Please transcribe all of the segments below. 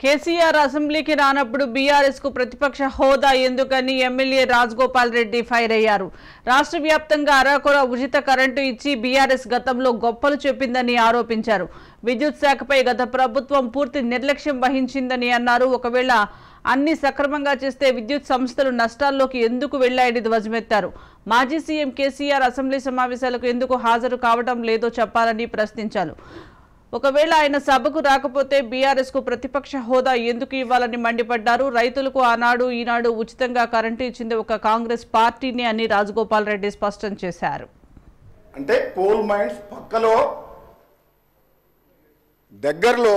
కేసీఆర్ అసెంబ్లీకి రానప్పుడు బీఆర్ఎస్ కు ప్రతిపక్ష హోదా ఎందుకని ఎమ్మెల్యే రాజగోపాల్ రెడ్డి ఫైర్ అయ్యారు. రాష్ట్ర వ్యాప్తంగా అరాకొర ఉచిత కరెంటు ఇచ్చి బీఆర్ఎస్ గతంలో గొప్పలు చెప్పిందని ఆరోపించారు. విద్యుత్ శాఖపై గత ప్రభుత్వం పూర్తి నిర్లక్ష్యం వహించిందని అన్నారు. ఒకవేళ అన్ని సక్రమంగా చేస్తే విద్యుత్ సంస్థలు నష్టాల్లోకి ఎందుకు వెళ్లాయని ధ్వజమెత్తారు. మాజీ సీఎం కేసీఆర్ అసెంబ్లీ సమావేశాలకు ఎందుకు హాజరు కావడం లేదో చెప్పాలని ప్రశ్నించారు. ఒకవేళ ఆయన సభకు రాకపోతే బీఆర్ఎస్ కు ప్రతిపక్ష హోదా ఎందుకు ఇవ్వాలని మండిపడ్డారు. రైతులకు ఆనాడు ఈనాడు ఉచితంగా కరెంటు ఇచ్చింది ఒక కాంగ్రెస్ పార్టీని అని రాజగోపాల్ రెడ్డి స్పష్టం చేశారు. అంటే కోల్ మైన్స్ పక్కలో దగ్గరలో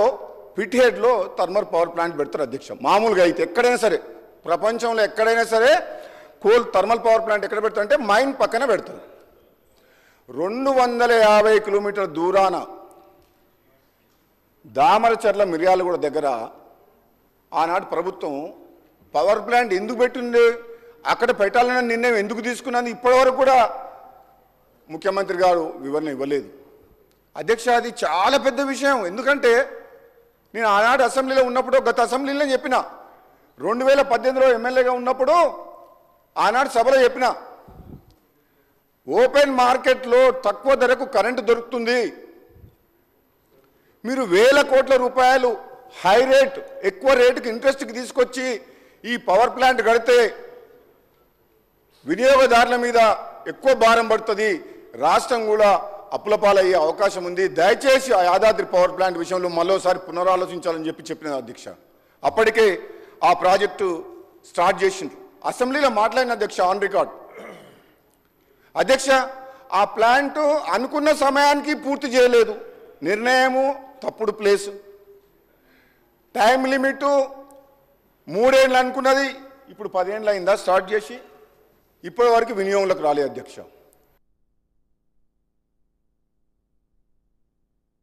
పిటిహెడ్లో థర్మల్ పవర్ ప్లాంట్ పెడతారు అధ్యక్ష. మామూలుగా అయితే ఎక్కడైనా సరే ప్రపంచంలో ఎక్కడైనా సరే థర్మల్ పవర్ ప్లాంట్ ఎక్కడ పెడతారు అంటే మైన్ పక్కన పెడతారు. 250 కిలోమీటర్ల దూరాన దామరచర్ల మిర్యాలగూడ దగ్గర ఆనాడు ప్రభుత్వం పవర్ ప్లాంట్ ఎందుకు పెట్టింది, అక్కడ పెట్టాలన్న నిర్ణయం ఎందుకు తీసుకున్నది ఇప్పటివరకు కూడా ముఖ్యమంత్రి గారు వివరణ ఇవ్వలేదు. అధ్యక్ష అది చాలా పెద్ద విషయం. ఎందుకంటే నేను ఆనాడు అసెంబ్లీలో ఉన్నప్పుడు గత అసెంబ్లీలో చెప్పిన 2018లో ఎమ్మెల్యేగా ఉన్నప్పుడు ఆనాడు సభలో చెప్పిన ఓపెన్ మార్కెట్లో తక్కువ ధరకు కరెంటు దొరుకుతుంది, మీరు వేల కోట్ల రూపాయలు హై రేట్ ఎక్కువ రేటుకి ఇంట్రెస్ట్కి తీసుకొచ్చి ఈ పవర్ ప్లాంట్ కడితే వినియోగదారుల మీద ఎక్కువ భారం పడుతుంది, రాష్ట్రం కూడా అప్పుల పాలయ్యే అవకాశం ఉంది, దయచేసి ఆ యాదాద్రి పవర్ ప్లాంట్ విషయంలో మరోసారి పునరాలోచించాలని చెప్పిన అధ్యక్ష. అప్పటికే ఆ ప్రాజెక్టు స్టార్ట్ చేసింది. అసెంబ్లీలో మాట్లాడిన అధ్యక్ష ఆన్ రికార్డ్. అధ్యక్ష ఆ ప్లాంట్ అనుకున్న సమయానికి పూర్తి చేయలేదు, నిర్ణయము తప్పుడు ప్లేసు, టైం లిమిటు 3 ఏళ్ళు అనుకున్నది, ఇప్పుడు 10 ఏళ్ళు అయిందా స్టార్ట్ చేసి, ఇప్పటి వరకు వినియోగంలోకి రాలేదు అధ్యక్ష.